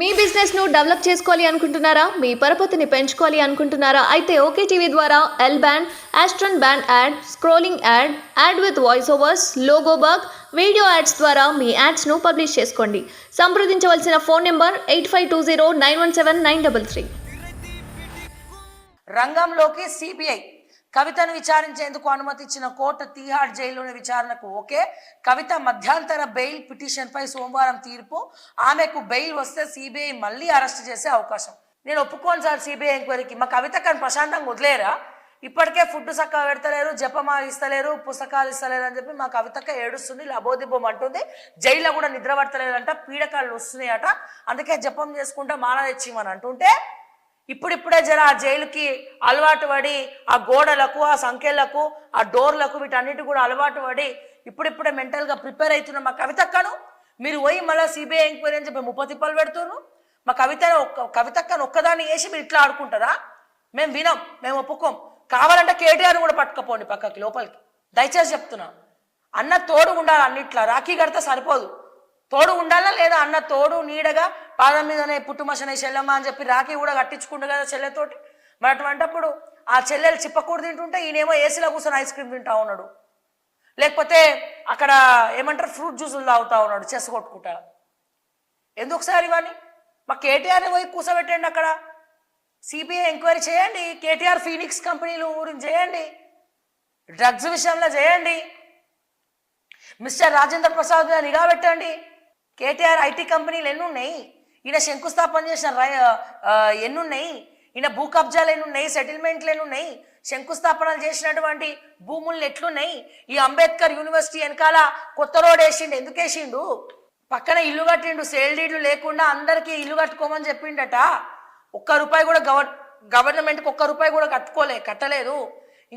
మీ business ను develop చేసుకోవాలి అనుకుంటున్నారా? మీ పరపతిని పెంచుకోవాలి అనుకుంటున్నారా? అయితే ఓకే టీవీ ద్వారా L band, aston band ad, scrolling ad, ad with voice overs, logo bug, video ads ద్వారా మీ యాడ్స్ ను పబ్లిష్ చేసుకోండి. సంప్రదించవలసిన ఫోన్ నెంబర్ 8520917933. రంగంలోకి సిబిఐ కవితను విచారించేందుకు అనుమతి ఇచ్చిన కోర్టు తీహార్ జైల్లోని విచారణకు ఓకే. కవిత మధ్యంతర బెయిల్ పిటిషన్పై సోమవారం తీర్పు. ఆమెకు బెయిల్ వస్తే సిబిఐ మళ్ళీ అరెస్ట్ చేసే అవకాశం. నేను ఒప్పుకోను సార్ సిబిఐ ఎంక్వైరీకి. మా కవిత కానీ ప్రశాంతంగా వదిలేరా? ఇప్పటికే ఫుడ్ చక్కగా పెడతలేరు, జపమాలు ఇస్తలేరు, పుస్తకాలు ఇస్తలేరు అని చెప్పి మా కవితక్క ఏడుస్తుంది, లబోదిబ్బం అంటుంది. జైల్లో కూడా నిద్ర పడతలేదంట, పీడకాళ్ళు వస్తున్నాయట, అందుకే జపం చేసుకుంటా మాల తెచ్చిమని అంటుంటే ఇప్పుడిప్పుడే జర ఆ జైలుకి అలవాటు పడి ఆ గోడలకు, ఆ సంఖ్యలకు, ఆ డోర్లకు, వీటన్నిటి కూడా అలవాటు పడి ఇప్పుడిప్పుడే మెంటల్గా ప్రిపేర్ అవుతున్న మా కవితక్కను మీరు పోయి మళ్ళీ సిబిఐ ఎంక్వైరీ అని చెప్పి 30 తిప్పలు పెడుతున్నారు. మా కవితక్కను ఒక్కదాన్ని వేసి మీరు ఇట్లా ఆడుకుంటారా? మేము వినం, మేము ఒప్పుకోం. కావాలంటే కేటీఆర్ కూడా పట్టుకపోండి పక్కకి లోపలికి. దయచేసి చెప్తున్నా, అన్న తోడు ఉండాలి అన్నిట్లా. రాఖీ కడితే సరిపోదు, తోడు ఉండాలా లేదా? అన్న తోడు నీడగా పాదం మీదనే పుట్టుమసనే చెల్లెమ్మ అని చెప్పి రాఖీ కూడా కట్టించుకుంటు కదా చెల్లెతోటి. మరి అటువంటిప్పుడు ఆ చెల్లెలు చిప్పకూడు తింటుంటే ఈయనేమో ఏసీలో కూర్చొని ఐస్ క్రీమ్ తింటా ఉన్నాడు, లేకపోతే అక్కడ ఏమంటారు ఫ్రూట్ జ్యూసులు తాగుతా ఉన్నాడు చెస్ కొట్టుకుంటా. ఎందుకు సార్ ఇవన్నీ? మా కేటీఆర్ని పోయి కూర్చోబెట్టండి అక్కడ, సిబిఐ ఎంక్వైరీ చేయండి, కేటీఆర్ ఫీనిక్స్ కంపెనీలు గురించి చేయండి, డ్రగ్స్ విషయంలో చేయండి, మిస్టర్ రాజేంద్ర ప్రసాద్ నిఘా పెట్టండి. కేటీఆర్ ఐటీ కంపెనీలు ఎన్నున్నాయి, ఈయన శంకుస్థాపన చేసిన ఎన్నున్నాయి, ఈయన భూ కబ్జాలు ఎన్నున్నాయి, సెటిల్మెంట్లు ఎన్నున్నాయి, శంకుస్థాపనలు చేసినటువంటి భూములు ఎట్లున్నాయి, ఈ అంబేద్కర్ యూనివర్సిటీ వెనకాల కొత్త రోడ్ వేసిండు, ఎందుకు వేసిండు, పక్కన ఇల్లు కట్టిండు, సేల్ డీడ్లు లేకుండా అందరికీ ఇల్లు కట్టుకోమని చెప్పిండట. ₹1 కూడా గవర్నమెంట్కి ₹1 కూడా కట్టలేదు.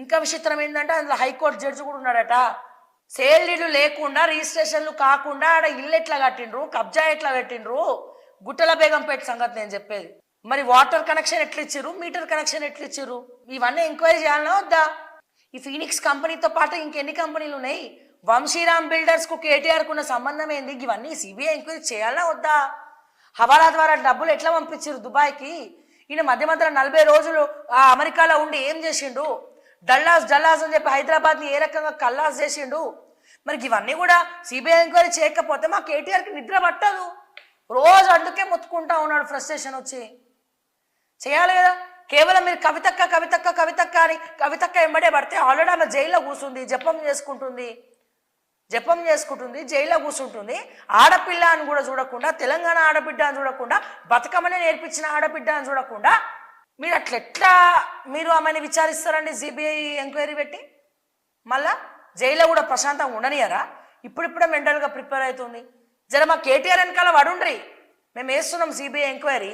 ఇంకా విచిత్రం ఏంటంటే అందులో హైకోర్టు జడ్జి కూడా ఉన్నాడట. సేల్ డీడ్లు లేకుండా, రిజిస్ట్రేషన్లు కాకుండా ఆడ ఇల్లు ఎట్లా కట్టిండ్రు, కబ్జా ఎట్లా పెట్టిండ్రు, గుట్టల బేగంపేట సంగతి నేను చెప్పేది. మరి వాటర్ కనెక్షన్ ఎట్లా ఇచ్చిర్రు, మీటర్ కనెక్షన్ ఎట్లా ఇచ్చిర్రు, ఇవన్నీ ఎంక్వైరీ చేయాలన్నా వద్దా? ఈ ఫీనిక్స్ కంపెనీతో పాటు ఇంకెన్ని కంపెనీలు ఉన్నాయి? వంశీరామ్ బిల్డర్స్కు కేటీఆర్కు ఉన్న సంబంధం ఏంది? ఇవన్నీ సిబిఐ ఎంక్వైరీ చేయాలన్నా వద్దా? హవాలా ద్వారా డబ్బులు ఎట్లా పంపించారు దుబాయ్కి? ఈయన మధ్య మధ్యలో 40 రోజులు అమెరికాలో ఉండి ఏం చేసిండు? డల్లాస్ అని చెప్పి హైదరాబాద్ని ఏ రకంగా కల్లాస్ చేసిండు? మరి ఇవన్నీ కూడా సిబిఐ ఎంక్వైరీ చేయకపోతే మా కేటీఆర్కి నిద్ర పట్టదు, రోజు అందుకే మొత్తుకుంటా ఉన్నాడు ఫ్రస్ట్రేషన్ వచ్చి. చేయాలి కదా. కేవలం మీరు కవితక్క అని కవితక్క ఎంబడే పడితే ఆల్రెడీ ఆమె జైల్లో కూర్చుంది, జపం చేసుకుంటుంది, జైల్లో కూర్చుంటుంది. ఆడపిల్ల అని కూడా చూడకుండా, తెలంగాణ ఆడబిడ్డ అని చూడకుండా, బతుకమ్మనే నేర్పించిన ఆడబిడ్డ అని చూడకుండా మీరు అట్లెట్లా మీరు ఆమెను విచారిస్తారండి సిబిఐ ఎంక్వైరీ పెట్టి? మళ్ళా జైల్లో కూడా ప్రశాంతంగా ఉండనియరా? ఇప్పుడిప్పుడే మెంటల్గా ప్రిపేర్ అవుతుంది. జర మా కేటీఆర్ వెనకాల పడుండ్రి, మేము వేస్తున్నాం సిబిఐ ఎంక్వైరీ.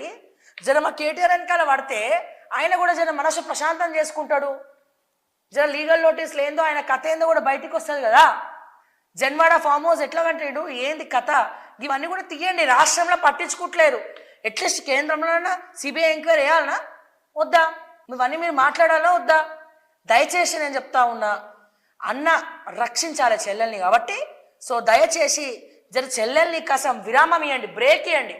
జర మా కేటీఆర్ వెనకాల పడితే ఆయన కూడా జర మనసు ప్రశాంతం చేసుకుంటాడు. జర లీగల్ నోటీసులు ఏందో, ఆయన కథ ఏందో కూడా బయటికి వస్తుంది కదా. జన్వాడ ఫామ్ హౌస్ ఎట్లా కట్టాడు, ఏంది కథ, ఇవన్నీ కూడా తీయండి. రాష్ట్రంలో పట్టించుకోవట్లేరు, అట్లీస్ట్ కేంద్రంలోనైనా సిబిఐ ఎంక్వైరీ వేయాలనా వద్దా? ఇవన్నీ మీరు మాట్లాడాలా వద్దా? దయచేసి నేను చెప్తా ఉన్నా, అన్న రక్షించాలి చెల్లెల్ని కాబట్టి, సో దయచేసి జర చెల్లెల్ని కాసం విరామం ఇవ్వండి, బ్రేక్ ఇవ్వండి.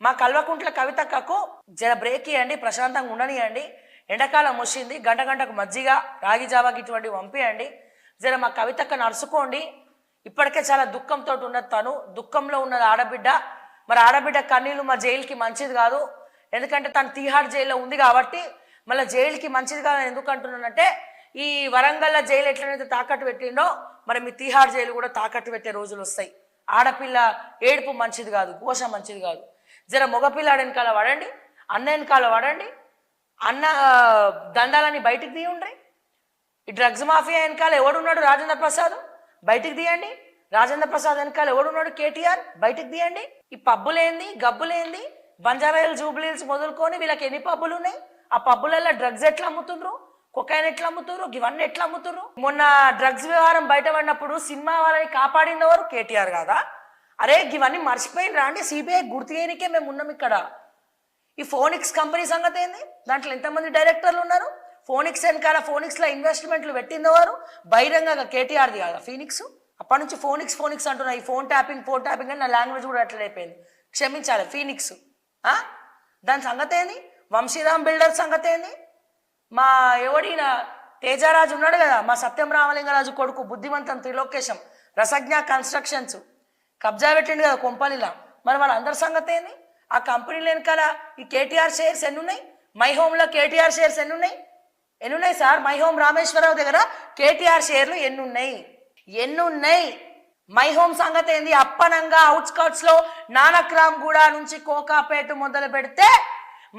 మా కల్వకుంట్ల కవితక్కకు జర బ్రేక్ ఇవ్వండి, ప్రశాంతంగా ఉండనియండి. ఎండాకాలం వచ్చింది, గంటకు మజ్జిగ, రాగి జావాకి ఇటువంటి పంపియండి. జర మా కవితక్క నడుచుకోండి. ఇప్పటికే చాలా దుఃఖంతో ఉన్నది, తను దుఃఖంలో ఉన్నది ఆడబిడ్డ. మరి ఆడబిడ్డ కన్నీళ్ళు మా జైలుకి మంచిది కాదు, ఎందుకంటే తను తీహార్ జైల్లో ఉంది కాబట్టి. మళ్ళీ జైలుకి మంచిది కాదు ఎందుకు అంటున్నానంటే, ఈ వరంగల్ జైలు ఎట్లనైతే తాకట్టు పెట్టిండో మరి మీ తీహార్ జైలు కూడా తాకట్టు పెట్టే రోజులు వస్తాయి. ఆడపిల్ల ఏడుపు మంచిది కాదు, ఘోష మంచిది కాదు. జర మగపిల్లాడు వెనకాల వాడండి, అన్న వెనకాల వాడండి, అన్న దండాలని బయటికి తీయండి. ఈ డ్రగ్స్ మాఫియా వెనకాల ఎవడున్నాడు? రాజేంద్ర ప్రసాద్, బయటికి తీయండి. రాజేంద్ర ప్రసాద్ వెనకాల ఎవడున్నాడు? కేటీఆర్, బయటికి తీయండి. ఈ పబ్బులేంది, గబ్బులేంది, బంజారాహిల్స్, జూబ్లీహిల్స్ మొదలుకొని వీళ్ళకి ఎన్ని పబ్బులు ఉన్నాయి? ఆ పబ్బులలో డ్రగ్స్ ఎట్లా అమ్ముతుండ్రు, కొకైన్ ఎట్లా అమ్ముతుర్రు, ఇవన్నీ ఎట్లా అమ్ముతుర్రు? మొన్న డ్రగ్స్ వ్యవహారం బయటపడినప్పుడు సినిమా వాళ్ళని కాపాడింది ఎవరు? కేటీఆర్ కాదా? అరే ఇవన్నీ మర్చిపోయినరా అండి? సిబిఐ గుర్తు చేయనికే మేము ఉన్నాం ఇక్కడ. ఈ ఫోనిక్స్ కంపెనీ సంగతి ఏంది? దాంట్లో ఎంతమంది డైరెక్టర్లు ఉన్నారు? ఫోనిక్స్ వెనకాల, ఫోనిక్స్లో ఇన్వెస్ట్మెంట్లు పెట్టింది ఎవరు? బహిరంగంగా కేటీఆర్ది కాదా ఫీనిక్స్? అప్పటి నుంచి ఫోనిక్స్ అంటున్నా. ఈ ఫోన్ ట్యాపింగ్ అని నా లాంగ్వేజ్ కూడా అట్లా అయిపోయింది, క్షమించాలి. ఫీనిక్స్ ఆ? దాని సంగతి ఏంది? వంశీరామ్ బిల్డర్ సంగతి ఏంది? మా ఎవడిన తేజారాజు ఉన్నాడు కదా, మా సత్యం రామలింగరాజు కొడుకు బుద్ధిమంతం త్రిలోకేశం, రసజ్ఞ కన్స్ట్రక్షన్స్ కబ్జా పెట్టిండు కదా కొంపలిలా. మరి వాళ్ళందరి సంగతి ఏంది? ఆ కంపెనీలు వెనకాల ఈ కేటీఆర్ షేర్స్ ఎన్ని ఉన్నాయి? మై హోమ్లో కేటీఆర్ షేర్స్ ఎన్ని ఉన్నాయి సార్? మై హోమ్ రామేశ్వరరావు దగ్గర కేటీఆర్ షేర్లు ఎన్ని ఉన్నాయి? మై హోమ్ సంగతి ఏంది? అప్పనంగా అవుట్స్కర్ట్స్ లో నానక్రామ్ గూడ నుంచి కోకాపేట మొదలు పెడితే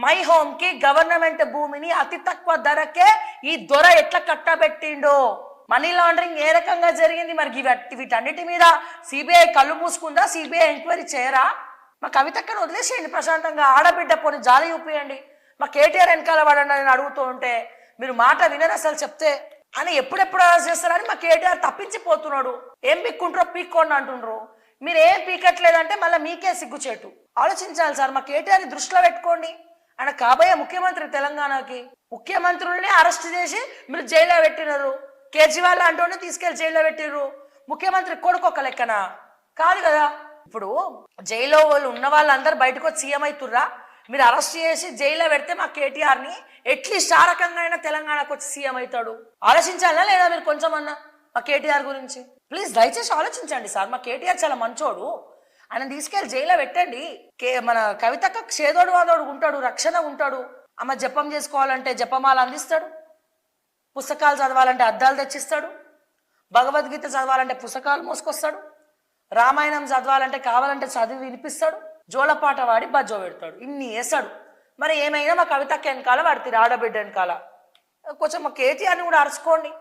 మై హోమ్ కి గవర్నమెంట్ భూమిని అతి తక్కువ ధరకే ఈ దొర ఎట్లా కట్టబెట్టిండో, మనీ లాండరింగ్ ఏ రకంగా జరిగింది, మరి వీటన్నిటి మీద సిబిఐ కళ్ళు మూసుకుందా? సిబిఐ ఎంక్వైరీ చేయరా? మా కవితక్కను వదిలేసేయండి ప్రశాంతంగా, ఆడబిడ్డ పోని జాలి చూపియండి. మా కేటీఆర్ వెనకాల పడండి అని అడుగుతూ ఉంటే మీరు మాట వినరు అసలు చెప్తే. అని ఎప్పుడెప్పుడు అరెస్ట్ చేస్తారని మా కేటీఆర్ తప్పించిపోతున్నాడు. ఏం పీక్కుంటారో పీక్కోండి అంటుండ్రు, మీరు ఏం పీకట్లేదంటే మళ్ళీ మీకే సిగ్గుచేటు. ఆలోచించాలి సార్, మా కేటీఆర్ని దృష్టిలో పెట్టుకోండి. ఆయన కాబోయే ముఖ్యమంత్రి తెలంగాణకి. ముఖ్యమంత్రులనే అరెస్ట్ చేసి మీరు జైల్లో పెట్టినారు. కేజ్రీవాల్ అంటూనే తీసుకెళ్లి జైల్లో పెట్టిర్రు. ముఖ్యమంత్రి కొడుకు ఒక లెక్కనా? కాదు కదా. ఇప్పుడు జైల్లో వాళ్ళు ఉన్న వాళ్ళందరూ బయటకు వచ్చి సీఎం అవుతుర్రా? మీరు అరెస్ట్ చేసి జైల్లో పెడితే మా కేటీఆర్ని ఎట్లీస్ట్ ఆ రకంగా అయినా తెలంగాణకు వచ్చి సీఎం అవుతాడు. ఆలోచించాలా లేదా మీరు కొంచెం అన్నా మా కేటీఆర్ గురించి? ప్లీజ్ దయచేసి ఆలోచించండి సార్. మా కేటీఆర్ చాలా మంచోడు, ఆయన తీసుకెళ్లి జైల్లో పెట్టండి. మన కవితక్క చేదోడు వాదోడు ఉంటాడు, రక్షణ ఉంటాడు. ఆమె జపం చేసుకోవాలంటే జపమాల అందిస్తాడు, పుస్తకాలు చదవాలంటే అద్దాలు తెచ్చిస్తాడు, భగవద్గీత చదవాలంటే పుస్తకాలు మోసుకొస్తాడు, రామాయణం చదవాలంటే కావాలంటే చదివి వినిపిస్తాడు, జోలపాట వాడి బజ్జో పెడతాడు. ఇన్ని వేస్తాడు. మరి ఏమైనా మా కవితక్క వెనకాల పడుతుంది, ఆడబిడ్డ వెనకాల. కొంచెం మా కేటీఆర్ని కూడా అరుచుకోండి.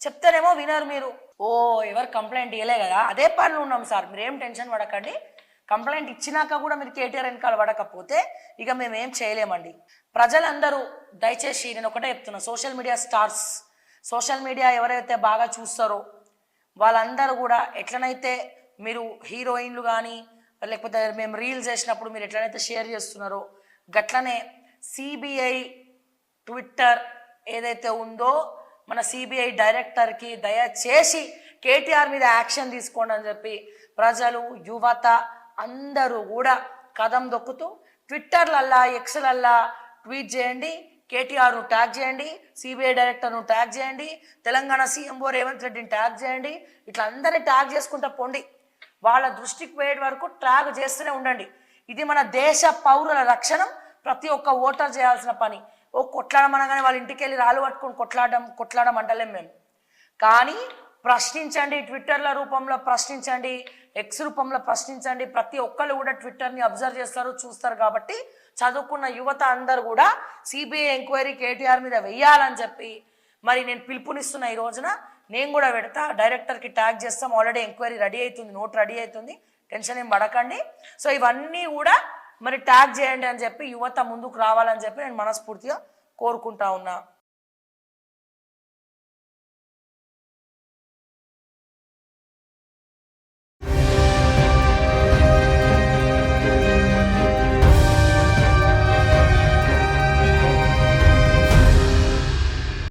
చెప్తేనేమో వినరు మీరు. ఓ ఎవరు కంప్లైంట్ ఇవ్వలే కదా, అదే పనులు ఉన్నాం సార్, మీరేం టెన్షన్ పడకండి. కంప్లైంట్ ఇచ్చినాక కూడా మీరు కేటీఆర్ వెనకాల పడకపోతే ఇక మేమేం చేయలేమండి. ప్రజలందరూ దయచేసి నేను ఒకటే చెప్తున్నా, social media stars, social media ఎవరైతే బాగా చూస్తారో వాళ్ళందరూ కూడా ఎట్లనైతే మీరు హీరోయిన్లు కానీ లేకపోతే మేము రీల్స్ చేసినప్పుడు మీరు ఎట్లనైతే షేర్ చేస్తున్నారో గట్లనే సిబిఐ ట్విట్టర్ ఏదైతే ఉందో మన సిబిఐ డైరెక్టర్కి దయచేసి కేటీఆర్ మీద యాక్షన్ తీసుకోండి అని చెప్పి ప్రజలు, యువత అందరూ కూడా కదం దొక్కుతూ ట్విట్టర్లల్లా ఎక్స్లల్లా ట్వీట్ చేయండి, కేటీఆర్ను ట్యాగ్ చేయండి, సిబిఐ డైరెక్టర్ను ట్యాగ్ చేయండి, తెలంగాణ సీఎంఓ రేవంత్ రెడ్డిని ట్యాగ్ చేయండి. ఇట్లా అందరినీ ట్యాగ్ చేసుకుంటూ పోండి. వాళ్ళ దృష్టికి పోయే వరకు ట్యాగ్ చేస్తూనే ఉండండి. ఇది మన దేశ పౌరుల రక్షణ, ప్రతి ఒక్క ఓటర్ చేయాల్సిన పని. ఓ కొట్లాడమనగానే వాళ్ళ ఇంటికి వెళ్ళి రాళ్ళు పట్టుకొని కొట్లాడడం అంటలేం మేము. కానీ ప్రశ్నించండి, ట్విట్టర్ల రూపంలో ప్రశ్నించండి, ఎక్స్ రూపంలో ప్రశ్నించండి. ప్రతి ఒక్కళ్ళు కూడా ట్విట్టర్ని అబ్జర్వ్ చేస్తారు, చూస్తారు. కాబట్టి చదువుకున్న యువత అందరూ కూడా సిబిఐ ఎంక్వైరీ కేటీఆర్ మీద వెయ్యాలని చెప్పి మరి నేను పిలుపునిస్తున్నా. ఈ రోజున నేను కూడా పెడతా, డైరెక్టర్కి ట్యాగ్ చేస్తాం. ఆల్రెడీ ఎంక్వైరీ రెడీ అవుతుంది, నోట్ రెడీ అవుతుంది, టెన్షన్ ఏం పడకండి. సో ఇవన్నీ కూడా మరి ట్యాగ్ చేయండి అని చెప్పి యువత ముందుకు రావాలని చెప్పి నేను మనస్ఫూర్తిగా కోరుకుంటా ఉన్నా.